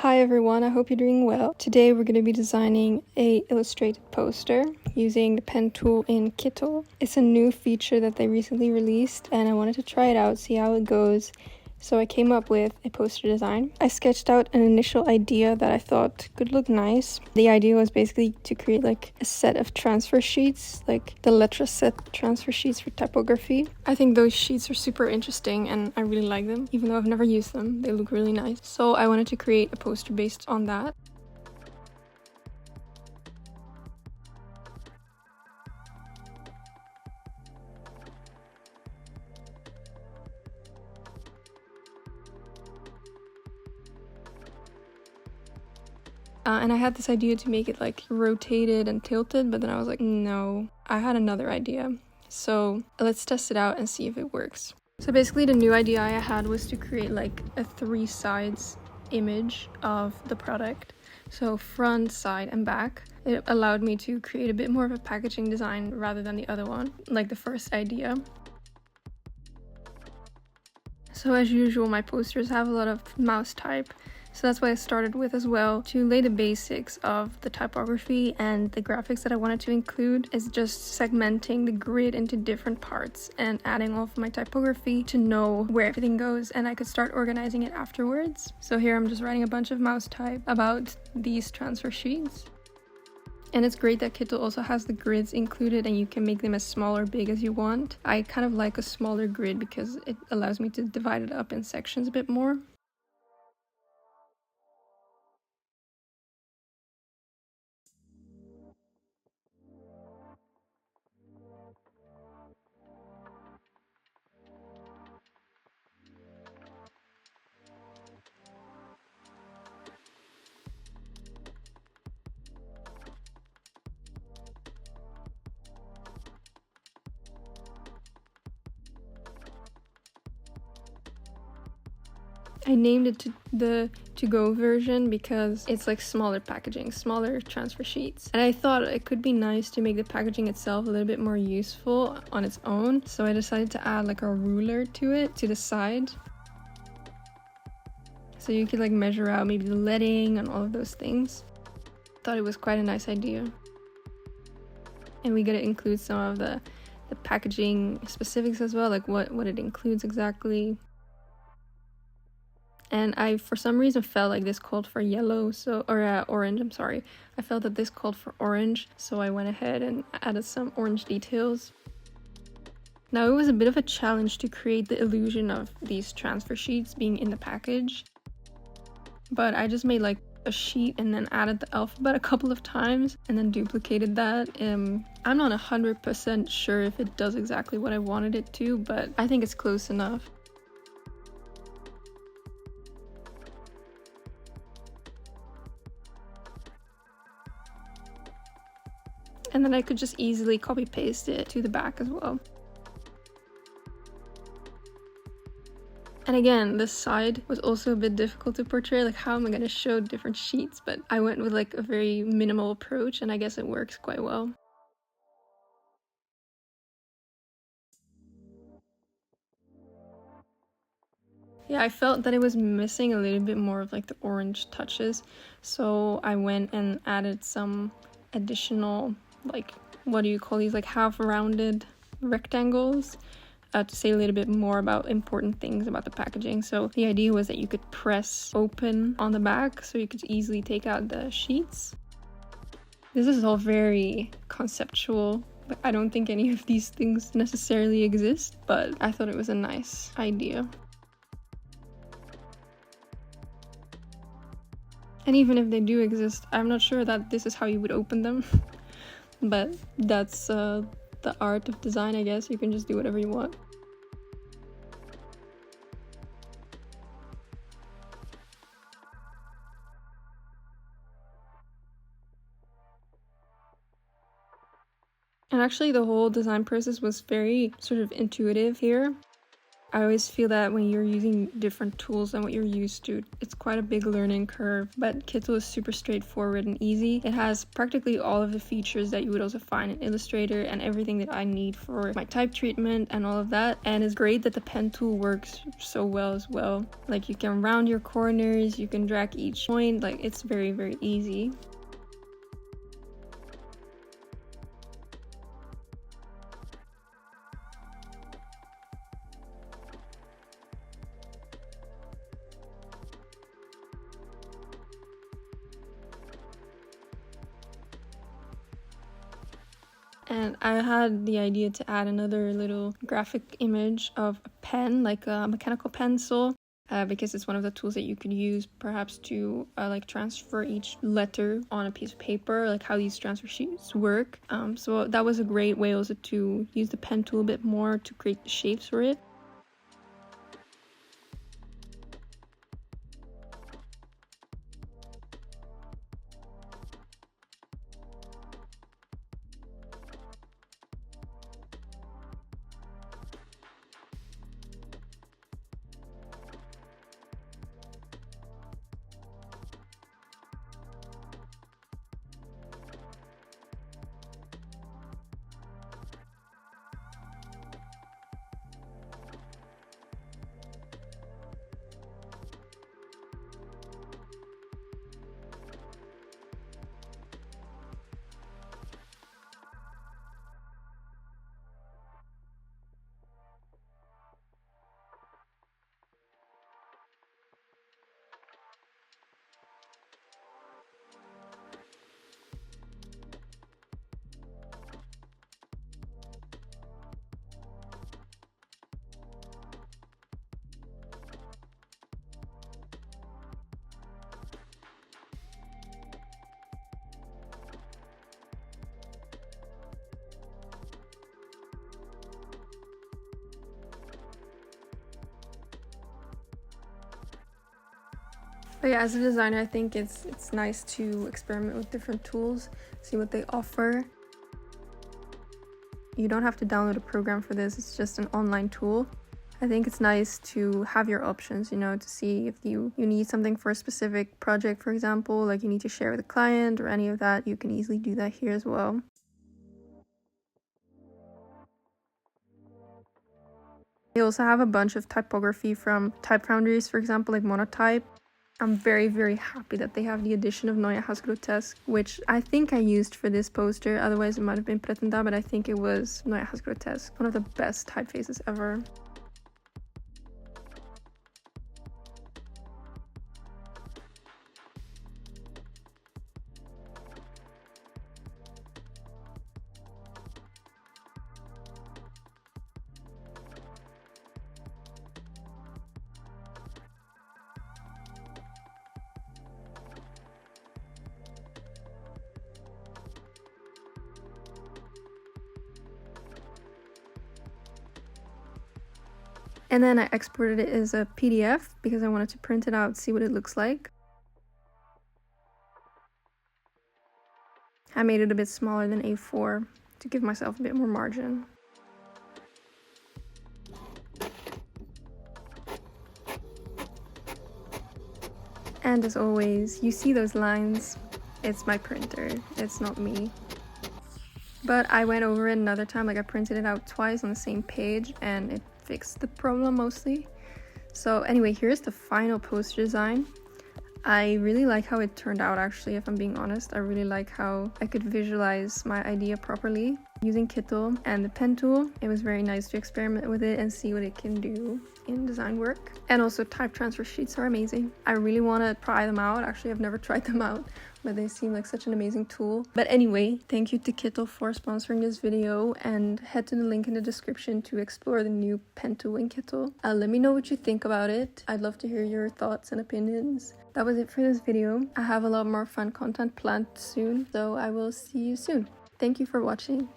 Hi everyone, I hope you're doing well. Today we're going to be designing a illustrated poster using the pen tool in Kittl. It's a new feature that they recently released and I wanted to try it out, see how it goes. So I came up with a poster design. I sketched out an initial idea that I thought could look nice. The idea was basically to create like a set of transfer sheets, like the letra set transfer sheets for typography. I think those sheets are super interesting and I really like them. Even though I've never used them, they look really nice. So I wanted to create a poster based on that. And I had this idea to make it like rotated and tilted, but then I was like, no, I had another idea. So let's test it out and see if it works. So basically the new idea I had was to create like a 3 sides image of the product. So front, side, and back. It allowed me to create a bit more of a packaging design rather than the other one, like the first idea. So as usual, my posters have a lot of mouse type. So that's what I started with as well. To lay the basics of the typography and the graphics that I wanted to include is just segmenting the grid into different parts and adding all of my typography to know where everything goes, and I could start organizing it afterwards. So here I'm just writing a bunch of mouse type about these transfer sheets. And it's great that Kittl also has the grids included and you can make them as small or big as you want. I kind of like a smaller grid because it allows me to divide it up in sections a bit more. I named it the to-go version because it's like smaller packaging, smaller transfer sheets. And I thought it could be nice to make the packaging itself a little bit more useful on its own. So I decided to add like a ruler to it, to the side. So you could like measure out maybe the leading and all of those things. Thought it was quite a nice idea. And we gotta include some of the packaging specifics as well, like what it includes exactly. And I, for some reason, felt like this called for yellow, or orange, I'm sorry. I felt that this called for orange, so I went ahead and added some orange details. Now, it was a bit of a challenge to create the illusion of these transfer sheets being in the package. But I just made like a sheet and then added the alphabet a couple of times and then duplicated that. I'm not 100% sure if it does exactly what I wanted it to, but I think it's close enough. And then I could just easily copy paste it to the back as well. And again, this side was also a bit difficult to portray, like how am I going to show different sheets, but I went with like a very minimal approach and I guess it works quite well. Yeah, I felt that it was missing a little bit more of like the orange touches, so I went and added some additional, like, what do you call these, like half rounded rectangles to say a little bit more about important things about the packaging. So the idea was that you could press open on the back so you could easily take out the sheets. This is all very conceptual, but I don't think any of these things necessarily exist, but I thought it was a nice idea. And even if they do exist, I'm not sure that this is how you would open them. But that's the art of design, I guess. You can just do whatever you want. And actually the whole design process was very sort of intuitive here. I always feel that when you're using different tools than what you're used to, it's quite a big learning curve, but Kittl is super straightforward and easy. It has practically all of the features that you would also find in Illustrator and everything that I need for my type treatment and all of that. And it's great that the pen tool works so well as well. Like, you can round your corners, you can drag each point, like it's very, very easy. And I had the idea to add another little graphic image of a pen, like a mechanical pencil, because it's one of the tools that you could use perhaps to like transfer each letter on a piece of paper, like how these transfer sheets work. So that was a great way also to use the pen tool a bit more to create the shapes for it. But yeah, as a designer, I think it's nice to experiment with different tools, see what they offer. You don't have to download a program for this, it's just an online tool. I think it's nice to have your options, you know, to see if you need something for a specific project, for example, like you need to share with a client or any of that, you can easily do that here as well. They also have a bunch of typography from type foundries, for example, like Monotype. I'm very, very happy that they have the addition of Neue Hausgrotesque, which I think I used for this poster, otherwise it might have been Pretenda, but I think it was Neue Hausgrotesque, one of the best typefaces ever. And then I exported it as a PDF because I wanted to print it out, see what it looks like. I made it a bit smaller than A4 to give myself a bit more margin. And as always, you see those lines, it's my printer, it's not me. But I went over it another time, like I printed it out twice on the same page and it fixed the problem mostly. So anyway, here's the final poster design. I really like how it turned out actually, if I'm being honest. I really like how I could visualize my idea properly using Kittl and the pen tool. It was very nice to experiment with it and see what it can do in design work. And also type transfer sheets are amazing. I really want to try them out. Actually, I've never tried them out, but they seem like such an amazing tool. But anyway, thank you to Kittl for sponsoring this video, and head to the link in the description to explore the new pen tool in Kittl. Let me know what you think about it. I'd love to hear your thoughts and opinions. That was it for this video. I have a lot more fun content planned soon, so I will see you soon. Thank you for watching.